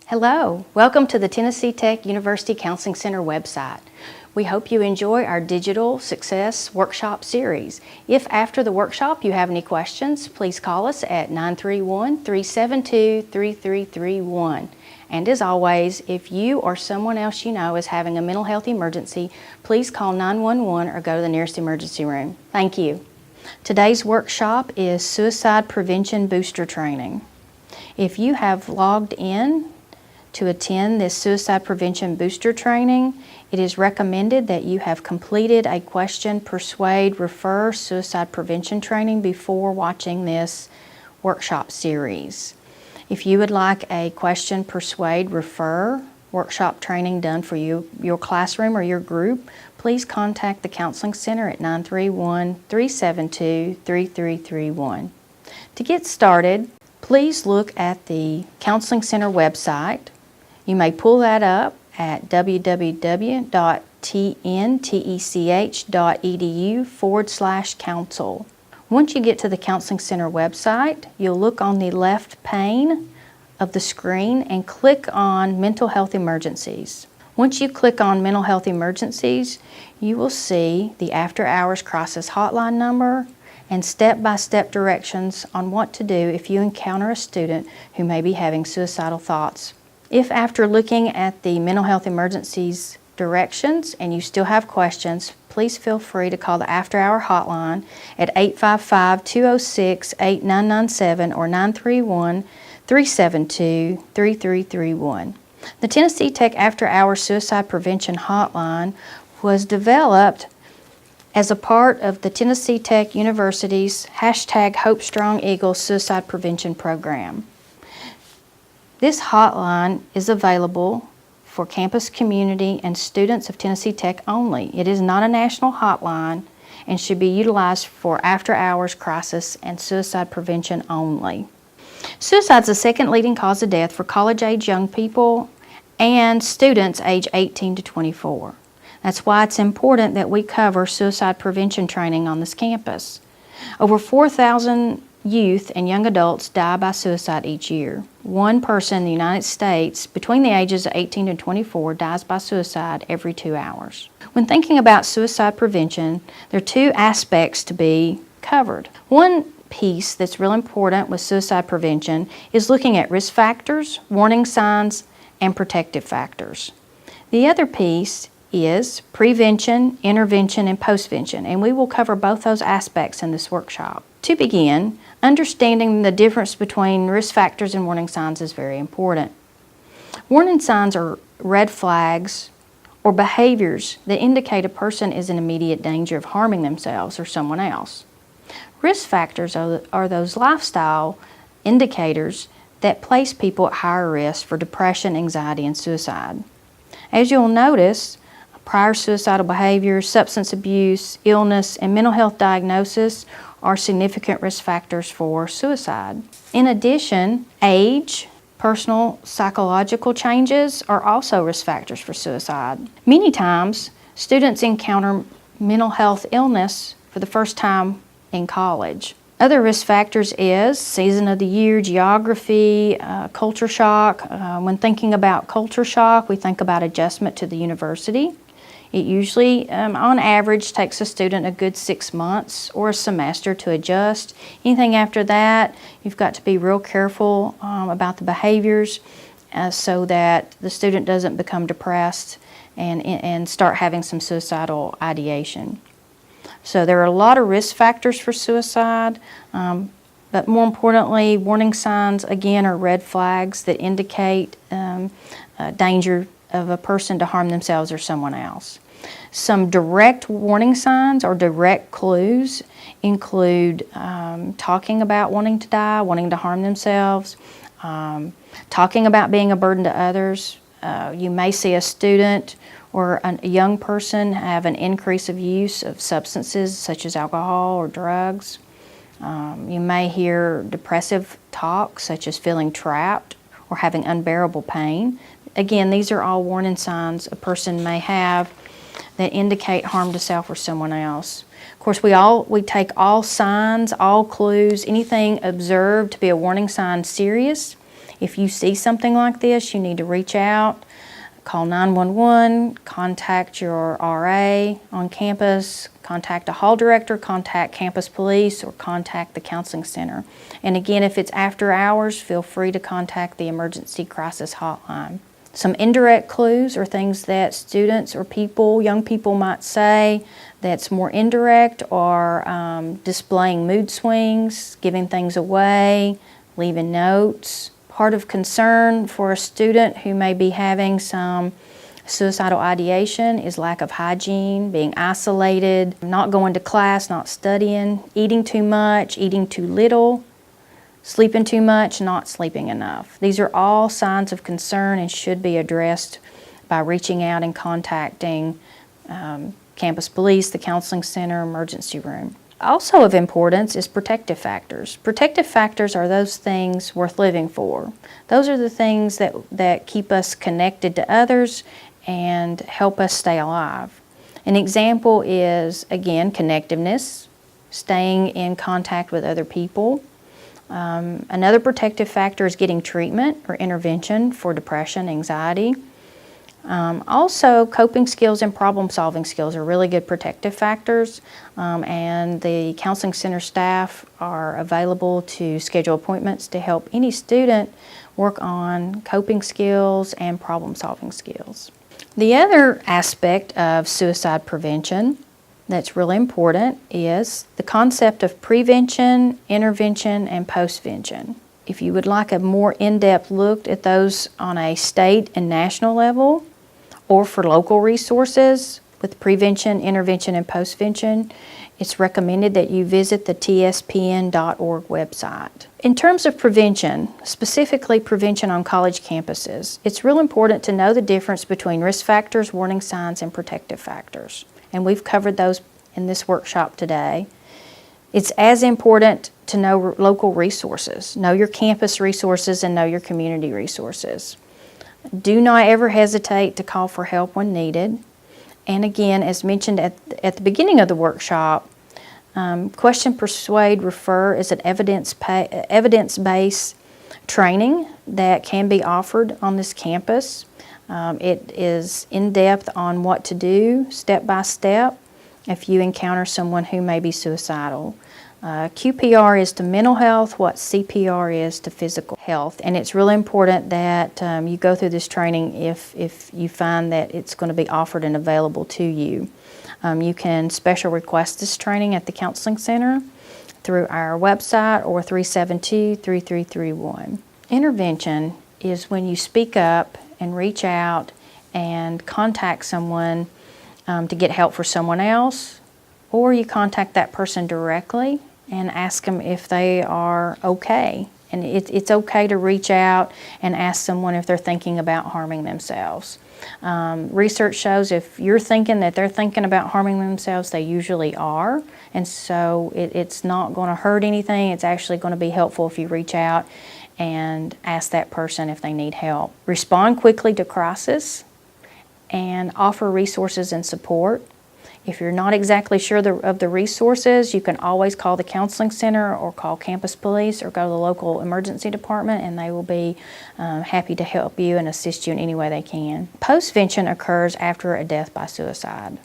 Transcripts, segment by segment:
Hello, welcome to the Tennessee Tech University Counseling Center website. We hope you enjoy our Digital Success Workshop series. If after the workshop you have any questions, please call us at 931-372-3331. And as always, if you or someone else you know is having a mental health emergency, please call 911 or go to the nearest emergency room. Thank you. Today's workshop is Suicide Prevention Booster Training. If you have logged in to attend this Suicide Prevention Booster Training, it is recommended that you have completed a Question, Persuade, Refer Suicide Prevention Training before watching this workshop series. If you would like a Question, Persuade, Refer workshop training done for your classroom or your group, please contact the Counseling Center at 931-372-3331. To get started, please look at the Counseling Center website. You may pull that up at www.tntech.edu/counsel. Once you get to the Counseling Center website, you'll look on the left pane of the screen and click on Mental Health Emergencies. Once you click on Mental Health Emergencies, you will see the After Hours Crisis Hotline number and step-by-step directions on what to do if you encounter a student who may be having suicidal thoughts. If after looking at the Mental Health Emergencies directions and you still have questions, please feel free to call the After Hour Hotline at 855-206-8997 or 931-372-3331. The Tennessee Tech After Hour Suicide Prevention Hotline was developed as a part of the Tennessee Tech University's #HopeStrongEagles Suicide Prevention Program. This hotline is available for campus community and students of Tennessee Tech only. It is not a national hotline and should be utilized for after-hours crisis and suicide prevention only. Suicide is the second leading cause of death for college-age young people and students age 18 to 24. That's why it's important that we cover suicide prevention training on this campus. Over 4,000 youth and young adults die by suicide each year. One person in the United States between the ages of 18 and 24 dies by suicide every 2 hours. When thinking about suicide prevention, there are two aspects to be covered. One piece that's real important with suicide prevention is looking at risk factors, warning signs, and protective factors. The other piece is prevention, intervention, and postvention, and we will cover both those aspects in this workshop. To begin, understanding the difference between risk factors and warning signs is very important. Warning signs are red flags or behaviors that indicate a person is in immediate danger of harming themselves or someone else. Risk factors are those lifestyle indicators that place people at higher risk for depression, anxiety, and suicide. As you'll notice, prior suicidal behavior, substance abuse, illness, and mental health diagnosis are significant risk factors for suicide. In addition, age, personal psychological changes are also risk factors for suicide. Many times, students encounter mental health illness for the first time in college. Other risk factors is season of the year, geography, culture shock. When thinking about culture shock, we think about adjustment to the university. It usually, on average, takes a student a good 6 months or a semester to adjust. Anything after that, you've got to be real careful about the behaviors so that the student doesn't become depressed and start having some suicidal ideation. So there are a lot of risk factors for suicide, but more importantly, warning signs, again, are red flags that indicate danger of a person to harm themselves or someone else. Some direct warning signs or direct clues include talking about wanting to die, wanting to harm themselves, talking about being a burden to others. You may see a student or a young person have an increase of use of substances such as alcohol or drugs. You may hear depressive talk such as feeling trapped or having unbearable pain. Again, these are all warning signs a person may have that indicate harm to self or someone else. Of course, we take all signs, all clues, anything observed to be a warning sign serious. If you see something like this, you need to reach out, call 911, contact your RA on campus, contact a hall director, contact campus police, or contact the counseling center. And again, if it's after hours, feel free to contact the emergency crisis hotline. Some indirect clues are things that students or people, young people might say that's more indirect, or displaying mood swings, giving things away, leaving notes. Part of concern for a student who may be having some suicidal ideation is lack of hygiene, being isolated, not going to class, not studying, eating too much, eating too little, sleeping too much, not sleeping enough. These are all signs of concern and should be addressed by reaching out and contacting campus police, the counseling center, emergency room. Also of importance is protective factors. Protective factors are those things worth living for. Those are the things that keep us connected to others and help us stay alive. An example is, again, connectiveness, staying in contact with other people. Another protective factor is getting treatment or intervention for depression, anxiety. Also, coping skills and problem-solving skills are really good protective factors, and the counseling center staff are available to schedule appointments to help any student work on coping skills and problem-solving skills. The other aspect of suicide prevention that's really important is the concept of prevention, intervention, and postvention. If you would like a more in-depth look at those on a state and national level, or for local resources with prevention, intervention, and postvention, it's recommended that you visit the tspn.org website. In terms of prevention, specifically prevention on college campuses, it's real important to know the difference between risk factors, warning signs, and protective factors. And we've covered those in this workshop today. It's as important to know local resources, know your campus resources, and know your community resources. Do not ever hesitate to call for help when needed. And again, as mentioned at the beginning of the workshop, question, persuade, refer is an evidence-based training that can be offered on this campus. It is in-depth on what to do, step by step, if you encounter someone who may be suicidal. QPR is to mental health what CPR is to physical health, and it's really important that you go through this training if you find that it's going to be offered and available to you. You can special request this training at the Counseling Center through our website or 372-3331. Intervention is when you speak up and reach out and contact someone to get help for someone else, or you contact that person directly and ask them if they are okay. And it's okay to reach out and ask someone if they're thinking about harming themselves. Research shows if you're thinking that they're thinking about harming themselves, they usually are. And so it's not going to hurt anything. It's actually going to be helpful if you reach out and ask that person if they need help. Respond quickly to crisis and offer resources and support. If you're not exactly sure of the resources, you can always call the counseling center or call campus police or go to the local emergency department, and they will be happy to help you and assist you in any way they can. Postvention occurs after a death by suicide.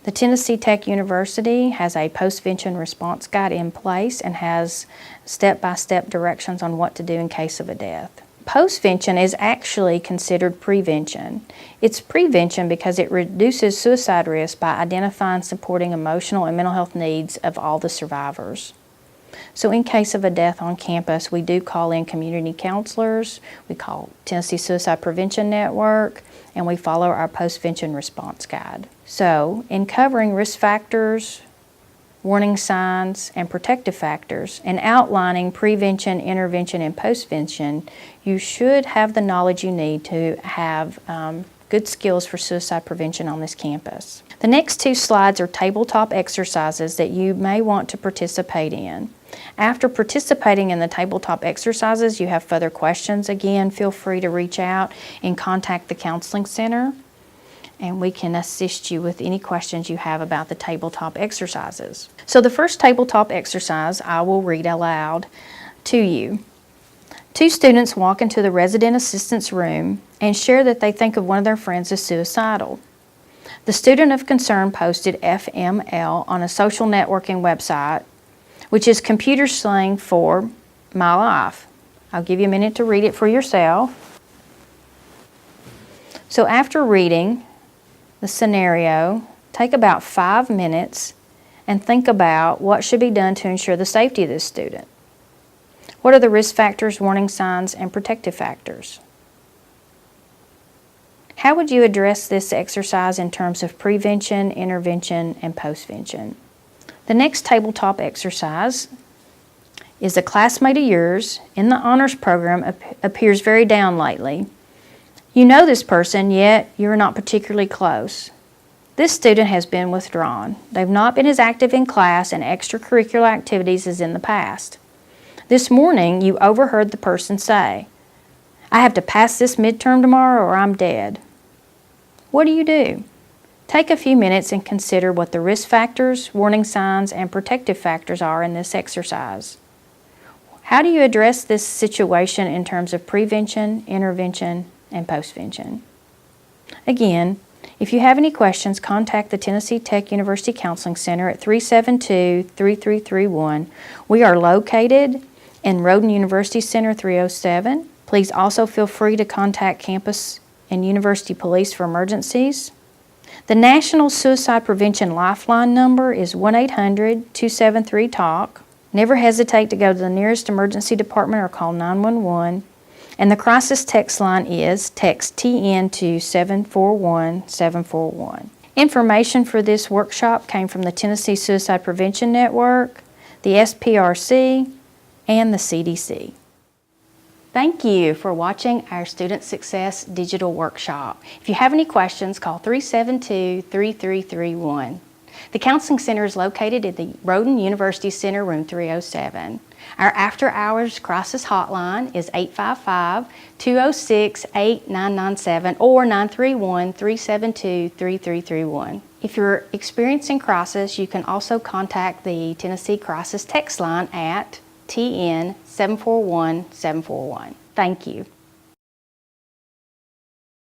The Tennessee Tech University has a postvention response guide in place and has step-by-step directions on what to do in case of a death. Postvention is actually considered prevention. It's prevention because it reduces suicide risk by identifying, supporting emotional and mental health needs of all the survivors. So in case of a death on campus, we do call in community counselors, we call Tennessee Suicide Prevention Network, and we follow our postvention response guide. So in covering risk factors, warning signs, and protective factors, and outlining prevention, intervention, and postvention, you should have the knowledge you need to have good skills for suicide prevention on this campus. The next two slides are tabletop exercises that you may want to participate in. After participating in the tabletop exercises, you have further questions. Again, feel free to reach out and contact the Counseling Center, and we can assist you with any questions you have about the tabletop exercises. So the first tabletop exercise I will read aloud to you. Two students walk into the resident assistance room and share that they think of one of their friends as suicidal. The student of concern posted FML on a social networking website, which is computer slang for my life. I'll give you a minute to read it for yourself. So after reading the scenario, take about 5 minutes and think about what should be done to ensure the safety of this student. What are the risk factors, warning signs, and protective factors? How would you address this exercise in terms of prevention, intervention, and postvention? The next tabletop exercise is a classmate of yours in the honors program appears very down lately. You know this person, yet you are not particularly close. This student has been withdrawn. They've not been as active in class and extracurricular activities as in the past. This morning, you overheard the person say, "I have to pass this midterm tomorrow or I'm dead." What do you do? Take a few minutes and consider what the risk factors, warning signs, and protective factors are in this exercise. How do you address this situation in terms of prevention, intervention, and postvention? Again, if you have any questions, contact the Tennessee Tech University Counseling Center at 372-3331. We are located in Rhoden University Center 307. Please also feel free to contact campus and university police for emergencies. The National Suicide Prevention Lifeline number is 1-800-273-TALK. Never hesitate to go to the nearest emergency department or call 911. And the crisis text line is text TN to 741-741. Information for this workshop came from the Tennessee Suicide Prevention Network, the SPRC, and the CDC. Thank you for watching our Student Success Digital Workshop. If you have any questions, call 372-3331. The Counseling Center is located at the Rhoden University Center, room 307. Our after-hours crisis hotline is 855-206-8997 or 931-372-3331. If you're experiencing crisis, you can also contact the Tennessee Crisis Text Line at TN 741-741. Thank you.